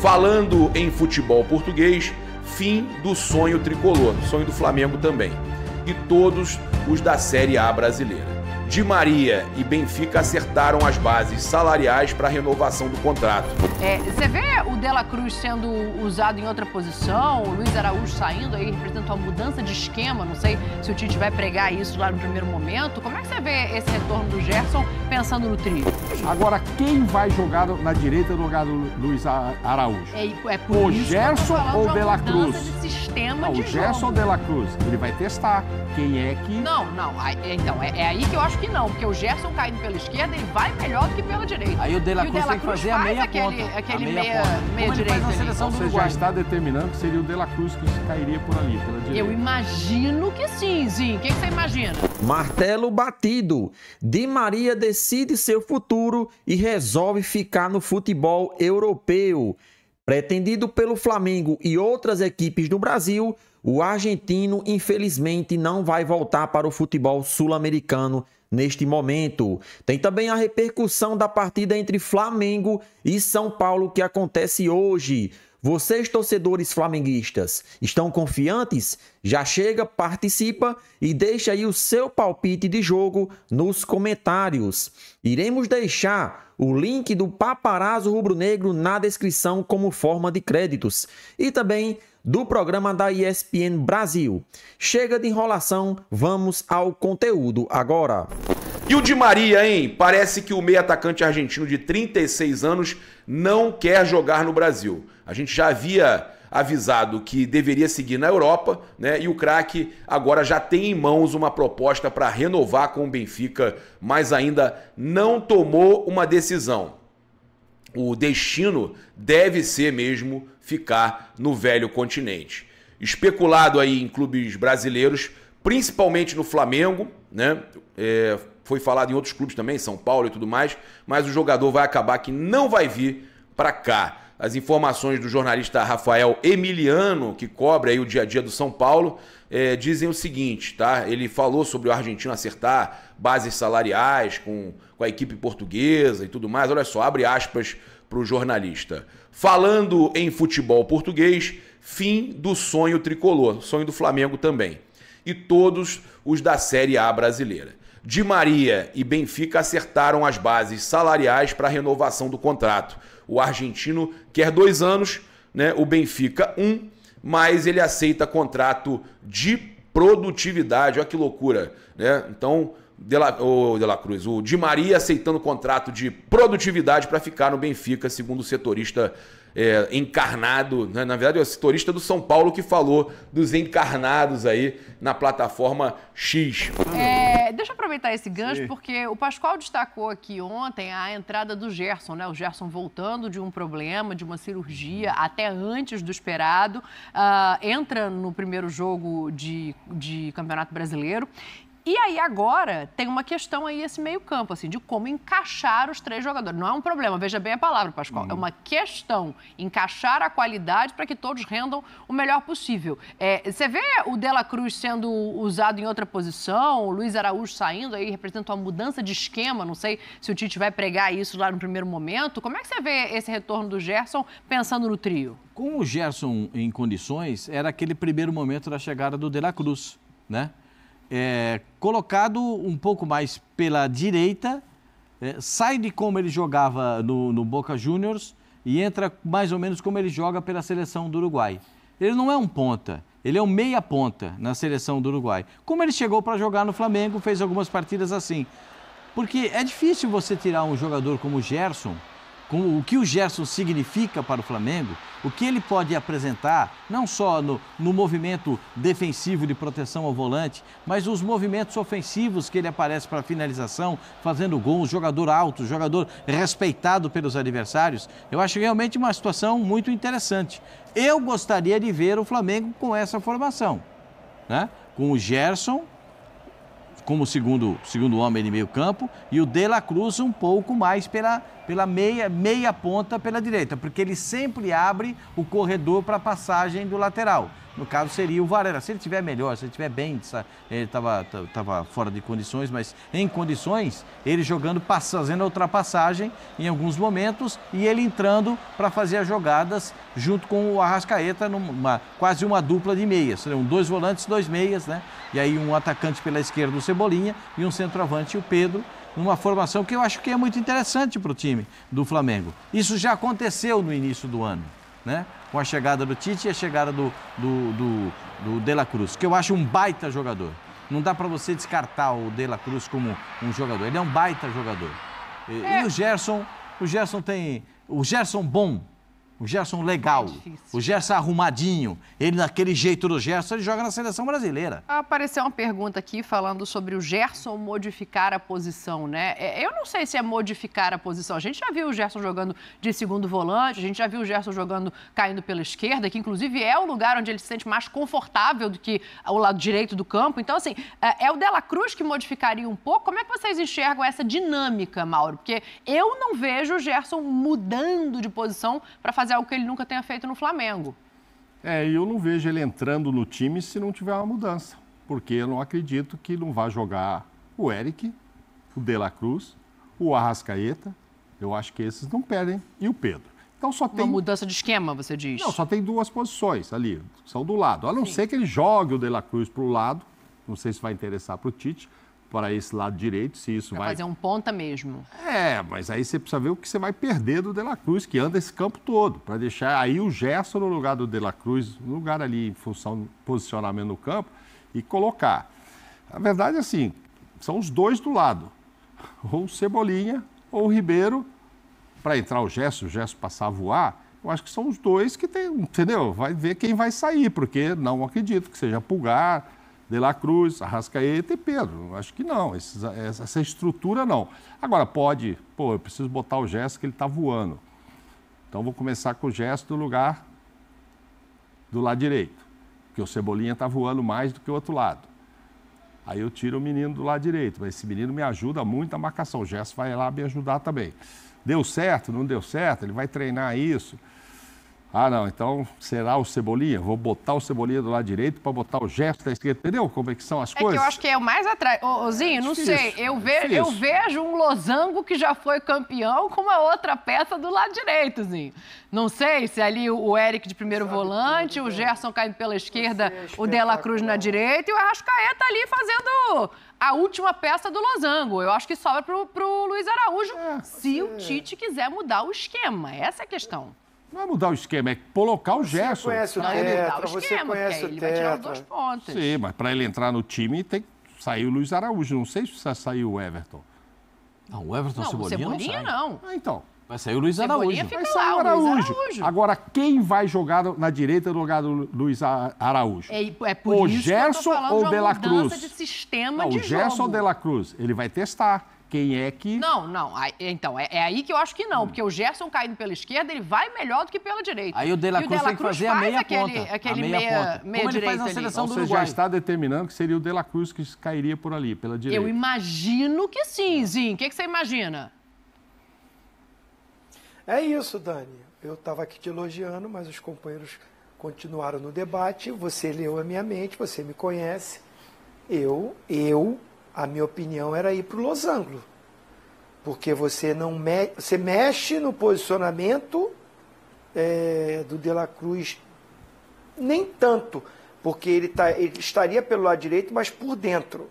Falando em futebol português, fim do sonho tricolor, sonho do Flamengo também. E todos os da Série A brasileira. Di Maria e Benfica acertaram as bases salariais para a renovação do contrato. Você vê o De La Cruz sendo usado em outra posição, o Luiz Araújo saindo aí, representa uma mudança de esquema, não sei se o Tite vai pregar isso lá no primeiro momento. Como é que você vê esse retorno do Gerson pensando no trio? Agora, quem vai jogar na direita no lugar do Luiz Araújo? Por o isso Gerson ou o De La Cruz? De sistema de o Gerson jogo. ou o De La Cruz? Ele vai testar quem é que... Não. Então, é aí que eu acho que não, porque o Gerson caindo pela esquerda, ele vai melhor do que pela direita. Aí o De La Cruz tem que fazer a meia ponta. Aquele meia direita. Você já está determinando que seria o De La Cruz que cairia por ali, pela direita. Eu imagino que sim, Zinho. O que você imagina? Martelo batido. Di Maria decide seu futuro e resolve ficar no futebol europeu. Pretendido pelo Flamengo e outras equipes do Brasil, o argentino infelizmente não vai voltar para o futebol sul-americano neste momento. Tem também a repercussão da partida entre Flamengo e São Paulo que acontece hoje. Vocês, torcedores flamenguistas, estão confiantes? Já chega, participa e deixa aí o seu palpite de jogo nos comentários. Iremos deixar o link do Paparazzo Rubro-Negro na descrição como forma de créditos e também do programa da ESPN Brasil. Chega de enrolação, vamos ao conteúdo agora. E o Di Maria, hein? Parece que o meio atacante argentino de 36 anos não quer jogar no Brasil. A gente já havia avisado que deveria seguir na Europa, né? E o craque agora já tem em mãos uma proposta para renovar com o Benfica, mas ainda não tomou uma decisão. O destino deve ser mesmo ficar no velho continente. Especulado aí em clubes brasileiros, principalmente no Flamengo, né? Foi falado em outros clubes também, São Paulo e tudo mais, mas o jogador vai acabar que não vai vir para cá. As informações do jornalista Rafael Emiliano, que cobre aí o dia a dia do São Paulo, dizem o seguinte, tá? Ele falou sobre o argentino acertar bases salariais com a equipe portuguesa e tudo mais. Olha só, abre aspas para o jornalista. Falando em futebol português, fim do sonho tricolor, sonho do Flamengo também. E todos os da Série A brasileira. Di Maria e Benfica acertaram as bases salariais para a renovação do contrato. O argentino quer 2 anos, né? O Benfica 1, mas ele aceita contrato de produtividade. Olha que loucura, né? Então, De La Cruz, o Di Maria aceitando contrato de produtividade para ficar no Benfica, segundo o setorista encarnado, né? Na verdade é o setorista do São Paulo que falou dos encarnados aí na plataforma X. Deixa eu aproveitar esse gancho, porque o Pascoal destacou aqui ontem a entrada do Gerson, né? O Gerson voltando de um problema, de uma cirurgia, até antes do esperado, entra no primeiro jogo de Campeonato Brasileiro. E aí agora tem uma questão aí, esse meio campo, assim, de como encaixar os 3 jogadores. Não é um problema, veja bem a palavra, Pascoal. É uma questão, encaixar a qualidade para que todos rendam o melhor possível. Você vê o De La Cruz sendo usado em outra posição, o Luiz Araújo saindo aí, representa uma mudança de esquema, não sei se o Tite vai pregar isso lá no primeiro momento. Como é que você vê esse retorno do Gerson pensando no trio? Com o Gerson em condições, era aquele primeiro momento da chegada do De La Cruz, né? Colocado um pouco mais pela direita, sai de como ele jogava no Boca Juniors e entra mais ou menos como ele joga pela seleção do Uruguai. Ele não é um ponta, ele é um meia ponta na seleção do Uruguai. Como ele chegou para jogar no Flamengo, fez algumas partidas assim. Porque é difícil você tirar um jogador como o Gerson, com o que o Gerson significa para o Flamengo, o que ele pode apresentar, não só no movimento defensivo de proteção ao volante, mas os movimentos ofensivos que ele aparece para finalização, fazendo gols, jogador alto, jogador respeitado pelos adversários. Eu acho realmente uma situação muito interessante. Eu gostaria de ver o Flamengo com essa formação, né? Com o Gerson como segundo homem de meio campo e o De La Cruz um pouco mais pela meia ponta pela direita, porque ele sempre abre o corredor para a passagem do lateral. No caso, seria o Varela. Se ele estiver melhor, se ele estiver bem, ele estava fora de condições, mas em condições, ele jogando, fazendo a ultrapassagem em alguns momentos e ele entrando para fazer as jogadas junto com o Arrascaeta, quase uma dupla de meias. Seriam 2 volantes, 2 meias, né? E aí um atacante pela esquerda, o Cebolinha, e um centroavante, o Pedro, numa formação que eu acho que é muito interessante para o time do Flamengo. Isso já aconteceu no início do ano, né? Com a chegada do Tite e a chegada do De La Cruz, que eu acho um baita jogador. Não dá para você descartar o De La Cruz como um jogador. Ele é um baita jogador. E o Gerson bom, o Gerson legal, o Gerson arrumadinho, ele naquele jeito do Gerson, ele joga na seleção brasileira. Apareceu uma pergunta aqui falando sobre o Gerson modificar a posição, né? Eu não sei se é modificar a posição. A gente já viu o Gerson jogando de segundo volante, a gente já viu o Gerson jogando caindo pela esquerda, que inclusive é o lugar onde ele se sente mais confortável do que o lado direito do campo. Então, assim, é o De La Cruz que modificaria um pouco. Como é que vocês enxergam essa dinâmica, Mauro? Porque eu não vejo o Gerson mudando de posição para fazer algo que ele nunca tenha feito no Flamengo. Eu não vejo ele entrando no time se não tiver uma mudança, porque eu não acredito que não vá jogar o Eric, o De La Cruz, o Arrascaeta, eu acho que esses não perdem, e o Pedro. Então só tem... Uma mudança de esquema, você diz? Não, só tem 2 posições ali, são do lado. A não ser que ele jogue o De La Cruz para o lado, não sei se vai interessar para o Tite, para esse lado direito, se isso vai... fazer um ponta mesmo. Mas aí você precisa ver o que você vai perder do De La Cruz, que anda esse campo todo, para deixar aí o Gerson no lugar do De La Cruz, no lugar ali em função do posicionamento no campo, e colocar. A verdade é assim, são os 2 do lado, ou o Cebolinha ou o Ribeiro, para entrar o Gerson passar a voar, eu acho que são os 2 que tem, entendeu? Vai ver quem vai sair, porque não acredito que seja Pulgar, De La Cruz, Arrascaeta e Pedro. Acho que não, essa estrutura não. Agora pode, eu preciso botar o Gerson que ele está voando. Então vou começar com o Gerson do lugar do lado direito, porque o Cebolinha está voando mais do que o outro lado. Aí eu tiro o menino do lado direito, mas esse menino me ajuda muito a marcação. O Gerson vai lá me ajudar também. Deu certo, não deu certo, ele vai treinar isso. Não, então será o Cebolinha? Vou botar o Cebolinha do lado direito para botar o Gerson da esquerda. Entendeu como é que são as coisas? Que eu acho que é o mais atrás. Zinho, não sei. Eu vejo um losango que já foi campeão com uma outra peça do lado direito, Zinho. Não sei se ali o Eric de primeiro volante, o Gerson caindo pela esquerda, o De La Cruz na direita e o Arrascaeta ali fazendo a última peça do losango. Eu acho que sobra pro Luiz Araújo se o Tite quiser mudar o esquema. Essa é a questão. Não é mudar o esquema, é colocar o Gerson. Você conhece o Tetra. Ele vai tirar os 2 pontos. Sim, mas para ele entrar no time tem que sair o Luiz Araújo. Não sei se precisa sair o Everton. Não, o Everton Cebolinha não. Então. Vai sair o Luiz Araújo. Vai sair o Araújo. Agora, quem vai jogar na direita no lugar do Luiz Araújo? É por o isso Gerson que eu tô falando ou de De La uma mudança Cruz? de sistema não, de o Gerson jogo. ou De La Cruz? Ele vai testar. Quem é que... Não. Então, é aí que eu acho que não. Porque o Gerson caindo pela esquerda, ele vai melhor do que pela direita. Aí o De La Cruz tem que fazer a meia ponta. Aquele meia Como ele faz na seleção do Uruguai. Você já está determinando que seria o De La Cruz que cairia por ali, pela direita. Eu imagino que sim, Zinho. O que você imagina? É isso, Dani. Eu estava aqui te elogiando, mas os companheiros continuaram no debate. Você leu a minha mente, você me conhece. A minha opinião era ir para o losango. Porque você você mexe no posicionamento do De La Cruz, nem tanto, porque ele estaria pelo lado direito, mas por dentro.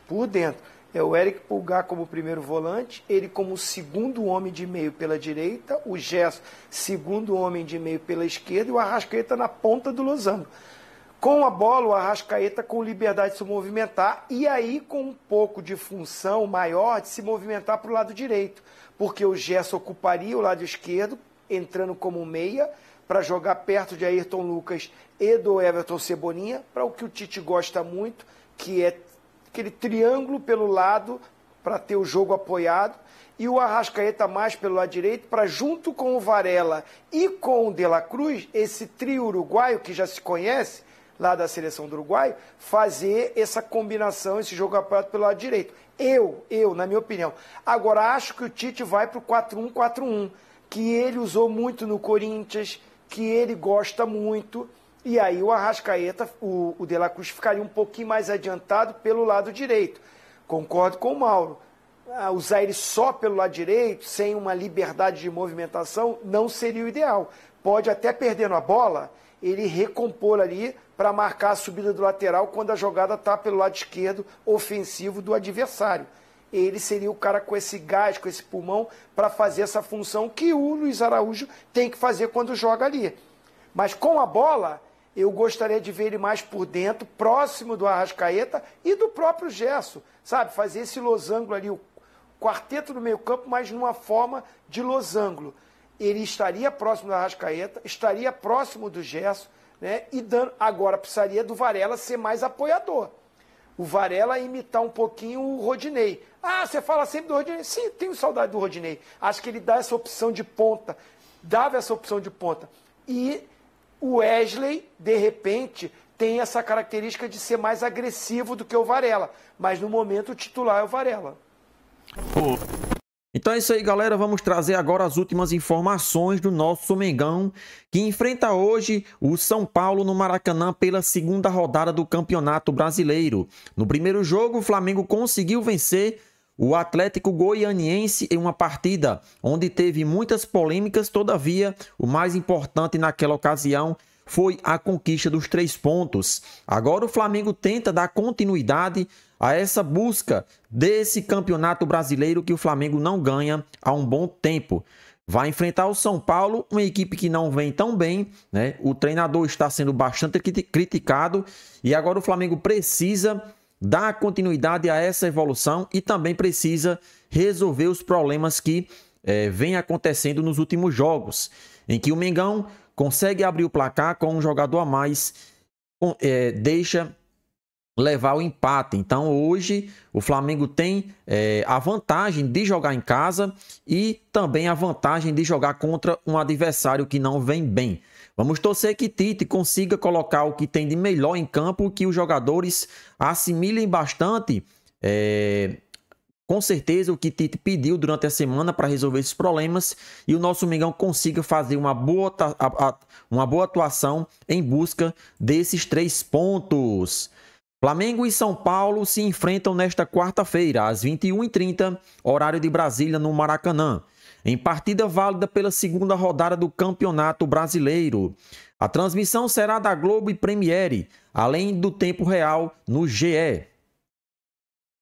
Por dentro. É o Eric Pulgar como primeiro volante, ele como segundo homem de meio pela direita, o Gerson segundo homem de meio pela esquerda e o Arrascaeta na ponta do losango. Com a bola, o Arrascaeta com liberdade de se movimentar e aí com um pouco de função maior de se movimentar para o lado direito, porque o Gerson ocuparia o lado esquerdo, entrando como meia, para jogar perto de Ayrton Lucas e do Everton Cebolinha, para o que o Tite gosta muito, que é aquele triângulo pelo lado para ter o jogo apoiado, e o Arrascaeta mais pelo lado direito, para junto com o Varela e com o De La Cruz, esse trio uruguaio que já se conhece, lá da seleção do Uruguai, fazer essa combinação, esse jogo apoiado pelo lado direito. Na minha opinião. Agora, acho que o Tite vai para o 4-1-4-1, que ele usou muito no Corinthians, que ele gosta muito. E aí o Arrascaeta, o De La Cruz ficaria um pouquinho mais adiantado pelo lado direito. Concordo com o Mauro. Usar ele só pelo lado direito, sem uma liberdade de movimentação, não seria o ideal. Pode até perdendo a bola, ele recompor ali para marcar a subida do lateral quando a jogada está pelo lado esquerdo ofensivo do adversário. Ele seria o cara com esse gás, com esse pulmão, para fazer essa função que o Luiz Araújo tem que fazer quando joga ali. Mas com a bola, eu gostaria de ver ele mais por dentro, próximo do Arrascaeta e do próprio Gerson, sabe? Fazer esse losango ali, o quarteto no meio campo, mas numa forma de losango. Ele estaria próximo do Arrascaeta, estaria próximo do Gerson, né? E agora precisaria do Varela ser mais apoiador. O Varela imitar um pouquinho o Rodinei. Você fala sempre do Rodinei? Sim, tenho saudade do Rodinei. Acho que ele dá essa opção de ponta, dava essa opção de ponta. E o Wesley, de repente, tem essa característica de ser mais agressivo do que o Varela. Mas no momento o titular é o Varela. Então é isso aí, galera. Vamos trazer agora as últimas informações do nosso Mengão, que enfrenta hoje o São Paulo no Maracanã pela segunda rodada do Campeonato Brasileiro. No primeiro jogo, o Flamengo conseguiu vencer o Atlético Goianiense em uma partida onde teve muitas polêmicas. Todavia, o mais importante naquela ocasião foi a conquista dos 3 pontos. Agora o Flamengo tenta dar continuidade a essa busca desse Campeonato Brasileiro que o Flamengo não ganha há um bom tempo. Vai enfrentar o São Paulo, uma equipe que não vem tão bem, né? O treinador está sendo bastante criticado e agora o Flamengo precisa dar continuidade a essa evolução e também precisa resolver os problemas que vem acontecendo nos últimos jogos, em que o Mengão consegue abrir o placar com um jogador a mais, deixa levar o empate. Então hoje o Flamengo tem a vantagem de jogar em casa e também a vantagem de jogar contra um adversário que não vem bem. Vamos torcer que Tite consiga colocar o que tem de melhor em campo, que os jogadores assimilem bastante, com certeza, o que Tite pediu durante a semana para resolver esses problemas e o nosso Mengão consiga fazer uma boa atuação em busca desses 3 pontos. Flamengo e São Paulo se enfrentam nesta quarta-feira, às 21h30, horário de Brasília, no Maracanã, em partida válida pela segunda rodada do Campeonato Brasileiro. A transmissão será da Globo e Premiere, além do tempo real no GE.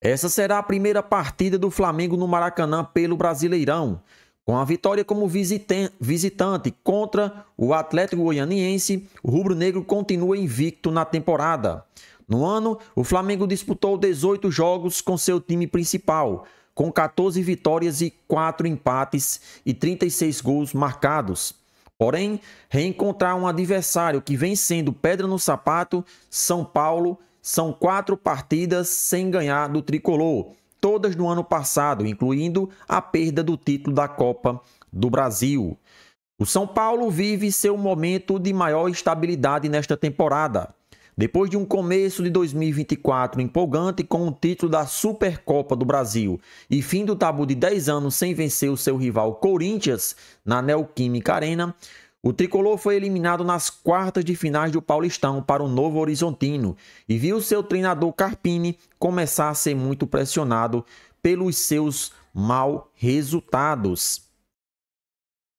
Essa será a primeira partida do Flamengo no Maracanã pelo Brasileirão. Com a vitória como visitante contra o Atlético Goianiense, o rubro-negro continua invicto na temporada. No ano, o Flamengo disputou 18 jogos com seu time principal, com 14 vitórias e 4 empates e 36 gols marcados. Porém, reencontrar um adversário que vem sendo pedra no sapato, São Paulo, são 4 partidas sem ganhar do tricolor, todas no ano passado, incluindo a perda do título da Copa do Brasil. O São Paulo vive seu momento de maior estabilidade nesta temporada. Depois de um começo de 2024 empolgante com o título da Supercopa do Brasil e fim do tabu de 10 anos sem vencer o seu rival Corinthians na Neoquímica Arena, o tricolor foi eliminado nas quartas de finais do Paulistão para o Novo Horizontino e viu seu treinador Carpini começar a ser muito pressionado pelos seus maus resultados.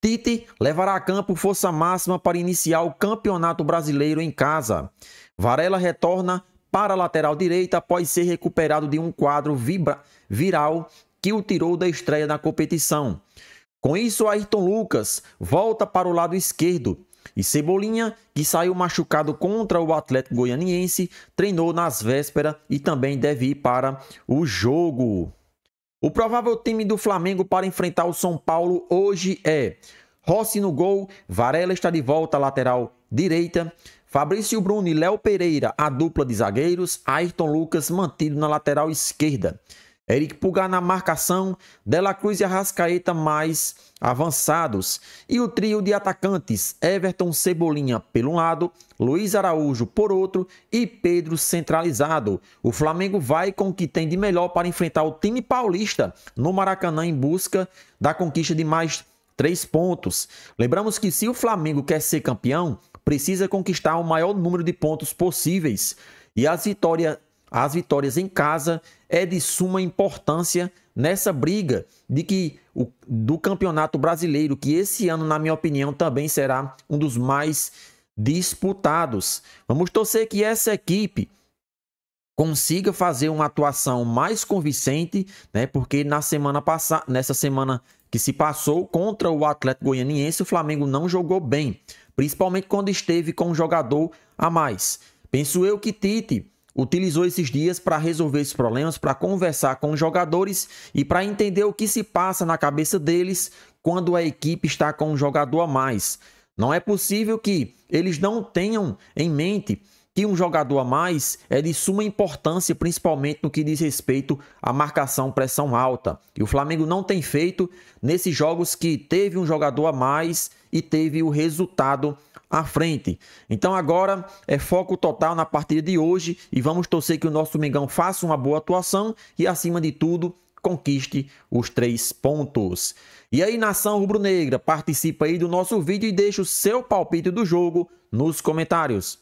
Tite levará a campo força máxima para iniciar o Campeonato Brasileiro em casa. Varela retorna para a lateral direita após ser recuperado de um quadro viral que o tirou da estreia na competição. Com isso, Ayrton Lucas volta para o lado esquerdo e Cebolinha, que saiu machucado contra o Atlético Goianiense, treinou nas vésperas e também deve ir para o jogo. O provável time do Flamengo para enfrentar o São Paulo hoje é Rossi no gol, Varela está de volta à lateral direita, Fabrício Bruno e Léo Pereira, a dupla de zagueiros, Ayrton Lucas mantido na lateral esquerda. Eric Pulgar na marcação, De La Cruz e Arrascaeta mais avançados. E o trio de atacantes, Everton Cebolinha pelo lado, Luiz Araújo por outro e Pedro centralizado. O Flamengo vai com o que tem de melhor para enfrentar o time paulista no Maracanã em busca da conquista de mais 3 pontos. Lembramos que se o Flamengo quer ser campeão, precisa conquistar o maior número de pontos possíveis. E as vitórias em casa é de suma importância nessa briga do Campeonato Brasileiro, que esse ano, na minha opinião, também será um dos mais disputados. Vamos torcer que essa equipe consiga fazer uma atuação mais convincente, né? Porque nessa semana que se passou contra o Atlético Goianiense, o Flamengo não jogou bem, principalmente quando esteve com um jogador a mais. Penso eu que Tite utilizou esses dias para resolver esses problemas, para conversar com os jogadores e para entender o que se passa na cabeça deles quando a equipe está com um jogador a mais. Não é possível que eles não tenham em mente que um jogador a mais é de suma importância, principalmente no que diz respeito à marcação pressão alta. E o Flamengo não tem feito nesses jogos que teve um jogador a mais e teve o resultado à frente. Então agora é foco total na partida de hoje e vamos torcer que o nosso Mengão faça uma boa atuação e, acima de tudo, conquiste os 3 pontos. E aí, nação rubro-negra, participa aí do nosso vídeo e deixa o seu palpite do jogo nos comentários.